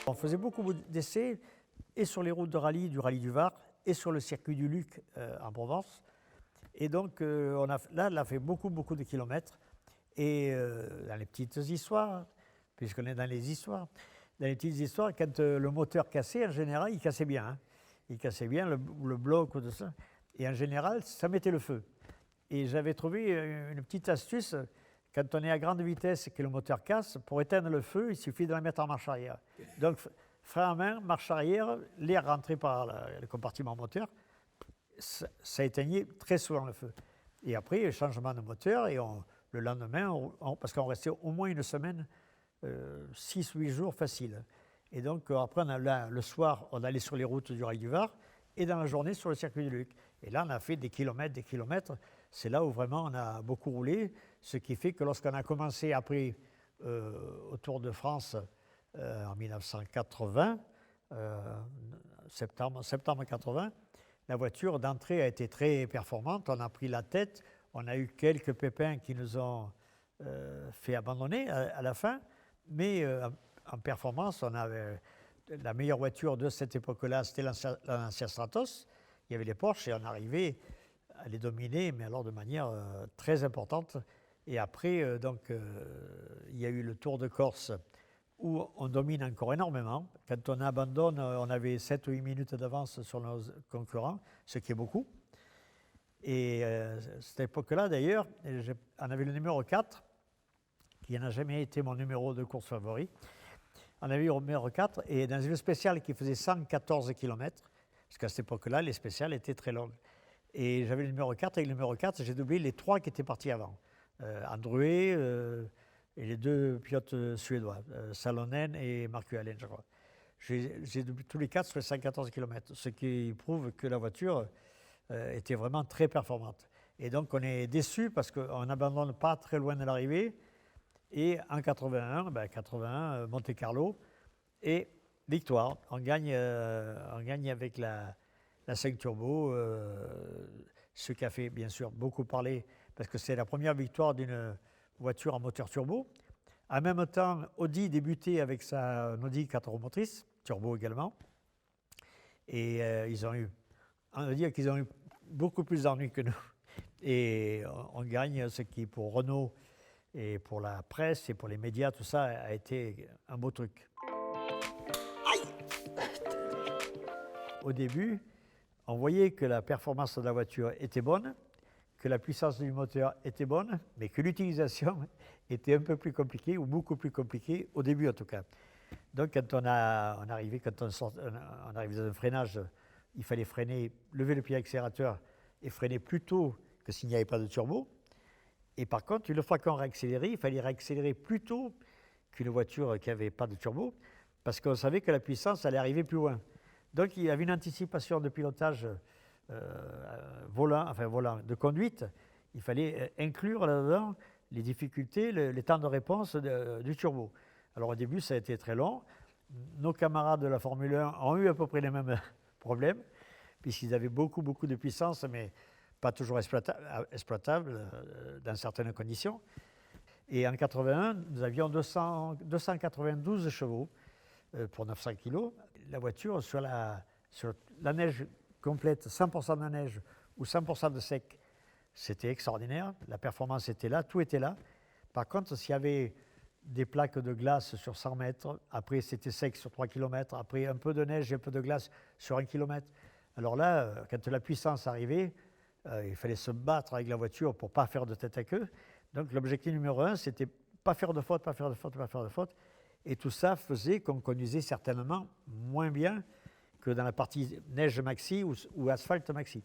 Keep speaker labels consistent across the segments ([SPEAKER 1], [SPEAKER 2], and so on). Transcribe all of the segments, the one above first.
[SPEAKER 1] On faisait beaucoup d'essais et sur les routes de rallye, du rallye du Var, et sur le circuit du Luc en Provence. Et donc on a fait beaucoup de kilomètres. Et dans les petites histoires, puisqu'on est dans les histoires, quand le moteur cassait, en général, il cassait bien. Hein. Il cassait bien le bloc ou tout ça. Et en général, ça mettait le feu. Et j'avais trouvé une petite astuce. Quand on est à grande vitesse et que le moteur casse, pour éteindre le feu, il suffit de la mettre en marche arrière. Donc, frein à main, marche arrière, l'air rentré par le compartiment moteur, ça éteignait très souvent le feu. Et après, changement de moteur, et le lendemain, parce qu'on restait au moins une semaine, 6 ou 8 jours facile. Et donc, après, le soir, on allait sur les routes du Rail du Var, et dans la journée, sur le circuit du Luc. Et là, on a fait des kilomètres. C'est là où vraiment on a beaucoup roulé, ce qui fait que lorsqu'on a commencé après au Tour de France en 1980, septembre 80, la voiture d'entrée a été très performante. On a pris la tête. On a eu quelques pépins qui nous ont fait abandonner à la fin. Mais en performance, on avait la meilleure voiture de cette époque-là, c'était la Lancia Stratos. Il y avait les Porsche et on arrivait à les dominer, mais alors de manière très importante. Et après, il y a eu le Tour de Corse où on domine encore énormément. Quand on abandonne, on avait 7 ou 8 minutes d'avance sur nos concurrents, ce qui est beaucoup. Et cette époque-là, d'ailleurs, on avait le numéro 4, qui n'a jamais été mon numéro de course favori. On avait eu le numéro 4, et dans une spéciale qui faisait 114 km, parce qu'à cette époque-là, les spéciales étaient très longues. Et j'avais le numéro 4, et le numéro 4, j'ai doublé les 3 qui étaient partis avant. Andrué et les 2 pilotes suédois, Salonen et Marcus Allen, je crois. J'ai doublé tous les 4 sur les 114 km, ce qui prouve que la voiture était vraiment très performante. Et donc, on est déçus parce qu'on n'abandonne pas très loin de l'arrivée. Et en 81, Monte-Carlo, et victoire. On gagne avec la 5 Turbo, ce qui a fait bien sûr beaucoup parler, parce que c'est la première victoire d'une voiture en moteur turbo. En même temps, Audi débutait avec sa Audi 4 roues motrices, turbo également. Et on va dire qu'ils ont eu beaucoup plus d'ennuis que nous. Et on gagne, ce qui pour Renault et pour la presse et pour les médias, tout ça a été un beau truc. Au début, on voyait que la performance de la voiture était bonne, que la puissance du moteur était bonne, mais que l'utilisation était un peu plus compliquée, ou beaucoup plus compliquée, au début en tout cas. Donc quand on arrivait dans un freinage, il fallait freiner, lever le pied accélérateur et freiner plus tôt que s'il n'y avait pas de turbo. Et par contre, une fois qu'on réaccélérait, il fallait réaccélérer plus tôt qu'une voiture qui n'avait pas de turbo, parce qu'on savait que la puissance allait arriver plus loin. Donc il y avait une anticipation de pilotage volant, de conduite. Il fallait inclure là-dedans les difficultés, les temps de réponse du turbo. Alors au début, ça a été très long. Nos camarades de la Formule 1 ont eu à peu près les mêmes problèmes, puisqu'ils avaient beaucoup de puissance, mais pas toujours exploitable dans certaines conditions. Et en 81, nous avions 292 chevaux pour 900 kg. La voiture, sur la neige complète, 100% de neige ou 100% de sec, c'était extraordinaire. La performance était là, tout était là. Par contre, s'il y avait des plaques de glace sur 100 mètres, après c'était sec sur 3 km, après un peu de neige et un peu de glace sur 1 km. Alors là, quand la puissance arrivait, il fallait se battre avec la voiture pour ne pas faire de tête à queue. Donc l'objectif numéro 1, c'était pas faire de faute. Et tout ça faisait qu'on conduisait certainement moins bien que dans la partie neige maxi ou asphalte maxi.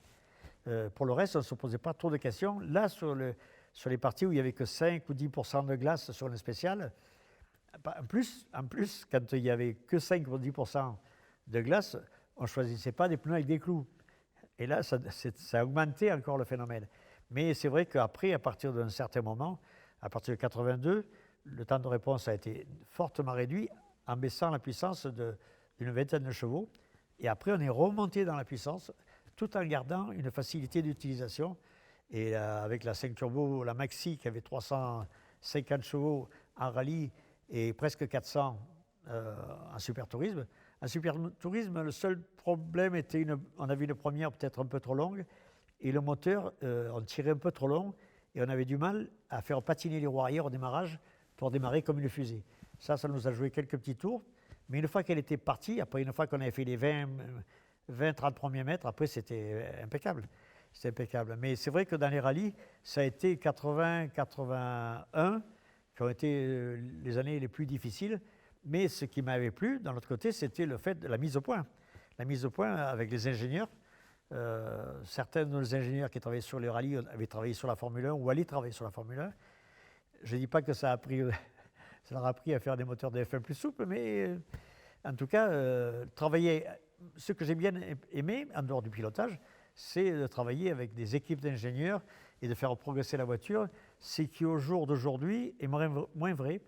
[SPEAKER 1] Pour le reste, on ne se posait pas trop de questions. Là, sur les parties où il n'y avait que 5 ou 10% de glace sur une spéciale, en plus, quand il n'y avait que 5 ou 10% de glace, on ne choisissait pas des pneus avec des clous. Et là, ça a augmenté encore le phénomène. Mais c'est vrai qu'après, à partir d'un certain moment, à partir de 82, le temps de réponse a été fortement réduit en baissant la puissance d'une vingtaine de chevaux. Et après, on est remonté dans la puissance tout en gardant une facilité d'utilisation. Et avec la 5 Turbo, la Maxi qui avait 350 chevaux en rallye et presque 400 en super tourisme. En super tourisme, le seul problème était, on avait une première peut-être un peu trop longue, et le moteur, on tirait un peu trop long, et on avait du mal à faire patiner les roues arrière au démarrage pour démarrer comme une fusée. Ça nous a joué quelques petits tours, mais une fois qu'elle était partie, après une fois qu'on avait fait les 20-30 premiers mètres, après c'était impeccable. C'était impeccable. Mais c'est vrai que dans les rallyes, ça a été 80-81 qui ont été les années les plus difficiles. Mais ce qui m'avait plu, d'un autre côté, c'était le fait de la mise au point. La mise au point avec les ingénieurs. Certains de nos ingénieurs qui travaillaient sur les rallyes avaient travaillé sur la Formule 1 ou allaient travailler sur la Formule 1. Je ne dis pas que ça leur a appris à faire des moteurs de F1 plus souples, mais en tout cas, travailler. Ce que j'ai bien aimé, en dehors du pilotage, c'est de travailler avec des équipes d'ingénieurs et de faire progresser la voiture, ce qui au jour d'aujourd'hui est moins vrai,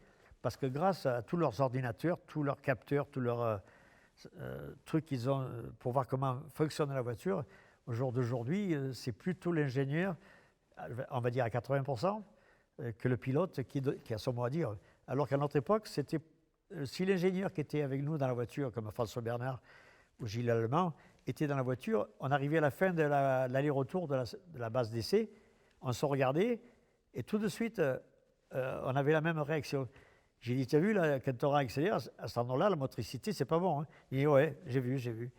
[SPEAKER 1] parce que grâce à tous leurs ordinateurs, tous leurs capteurs, tous leurs trucs qu'ils ont pour voir comment fonctionne la voiture, au jour d'aujourd'hui, c'est plutôt l'ingénieur, on va dire à 80%, que le pilote qui a son mot à dire. Alors qu'à notre époque, c'était si l'ingénieur qui était avec nous dans la voiture, comme François Bernard ou Gilles Allemand, était dans la voiture, on arrivait à la fin de l'aller-retour de la base d'essai, on se regardait et tout de suite, on avait la même réaction. J'ai dit, tu as vu, là, quand tu auras accéléré, à cet endroit-là, la motricité, c'est pas bon. Hein. Il dit, ouais, j'ai vu.